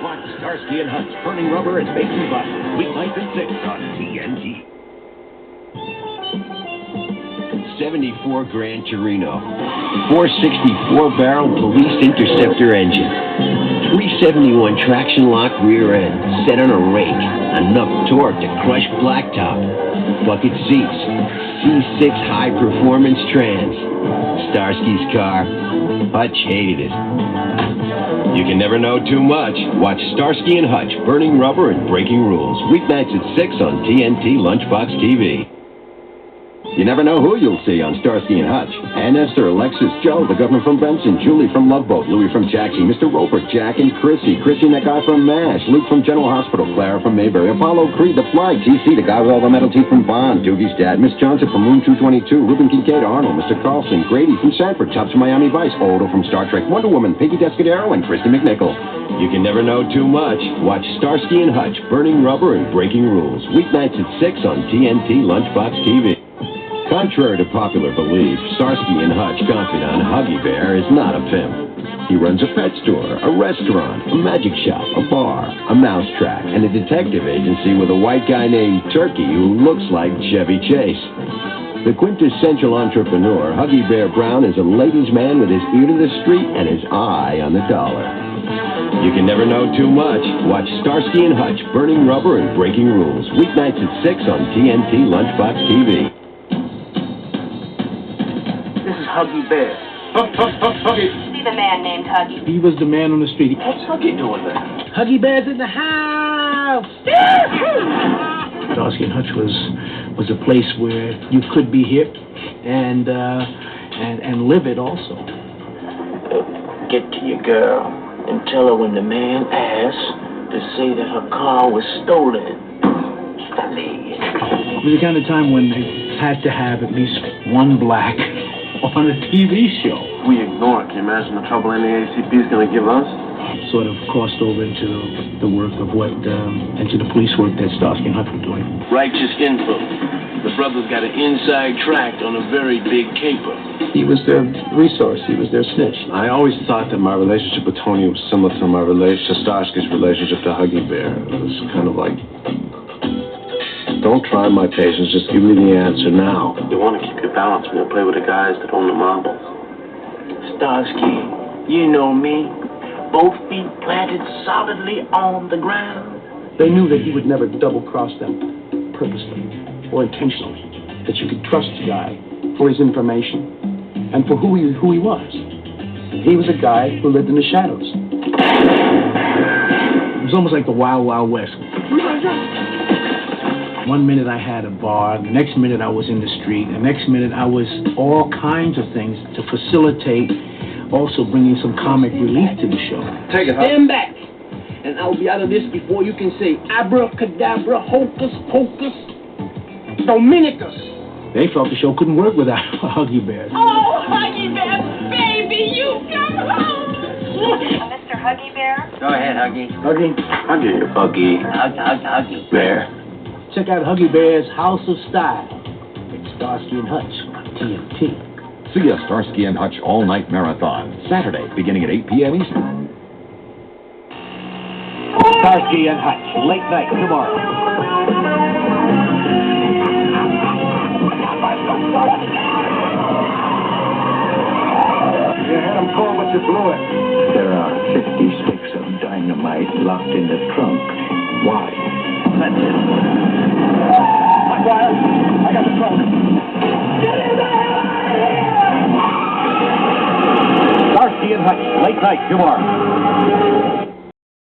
Watch Starsky and Hutch burning rubber and making bus. Weeknights at 6 on TNT. 74 Gran Torino. 464-barrel Police Interceptor engine. 371 traction lock rear end, set on a rake. Enough torque to crush blacktop. Bucket seats. C6 high-performance trans. Starsky's car. Hutch hated it. You can never know too much. Watch Starsky and Hutch burning rubber and breaking rules. Weeknights at 6 on TNT Lunchbox TV. You never know who you'll see on Starsky and Hutch. Ann Esther, Alexis, Joe, the governor from Benson, Julie from Love Boat, Louie from Jaxie, Mr. Roper, Jack and Chrissy and that guy from MASH, Luke from General Hospital, Clara from Mayberry, Apollo Creed, The Fly, TC, the guy with all the metal teeth from Bond, Doogie's dad, Miss Johnson from Room 222, Ruben Kincaid, Arnold, Mr. Carlson, Grady from Sanford, Chops from Miami Vice, Odo from Star Trek, Wonder Woman, Piggy Descadero, and Christy McNichol. You can never know too much. Watch Starsky and Hutch burning rubber and breaking rules. Weeknights at 6 on TNT Lunchbox TV. Contrary to popular belief, Starsky and Hutch confidant Huggy Bear is not a pimp. He runs a pet store, a restaurant, a magic shop, a bar, a mousetrap, and a detective agency with a white guy named Turkey who looks like Chevy Chase. The quintessential entrepreneur, Huggy Bear Brown, is a ladies' man with his ear to the street and his eye on the dollar. You can never know too much. Watch Starsky and Hutch burning rubber and breaking rules. Weeknights at 6 on TNT Lunchbox TV. This is Huggy Bear. Huggy. See the man named Huggy. He was the man on the street. What's Huggy doing there? Huggy Bear's in the house! Starsky and Hutch was a place where you could be hip and live it also. Get to your girl and tell her when the man asks to say that her car was stolen. It was the kind of time when they had to have at least one black on a TV show. We ignore it. Can you imagine the trouble NAACP is going to give us? Sort of crossed over into the work of into the police work that Starsky and Hutch were doing. Righteous info. The brothers got an inside track on a very big caper. He was their resource. He was their snitch. I always thought that my relationship with Tony was similar to Starsky's relationship to Huggy Bear. It was kind of like, don't try my patience, just give me the answer now. You want to keep your balance when you play with the guys that own the marbles. Starsky, you know me. Both feet planted solidly on the ground. They knew that he would never double-cross them purposely or intentionally, that you could trust the guy for his information and for who he was. He was a guy who lived in the shadows. It was almost like the Wild Wild West. One minute I had a bar, the next minute I was in the street, the next minute I was all kinds of things to facilitate, also bringing some comic relief to the show. Take it, Stand back, and I'll be out of this before you can say abracadabra, hocus pocus, Dominicus. They felt the show couldn't work without Huggy Bear. Oh, Huggy Bear, baby, you come home. Mr. Huggy Bear? Go ahead, Huggy. Huggy. Huggy. Huggy. Bear. Check out Huggy Bear's House of Style. It's Starsky and Hutch on TNT. See a Starsky and Hutch all-night marathon. Saturday, beginning at 8 p.m. Eastern. Starsky and Hutch, late night tomorrow. You had him call, but you blew it. There are 50 sticks of dynamite locked in the trunk. Why? That's it. McGuire, I got the trunk. Get in there! Starsky and Hutch, late night tomorrow.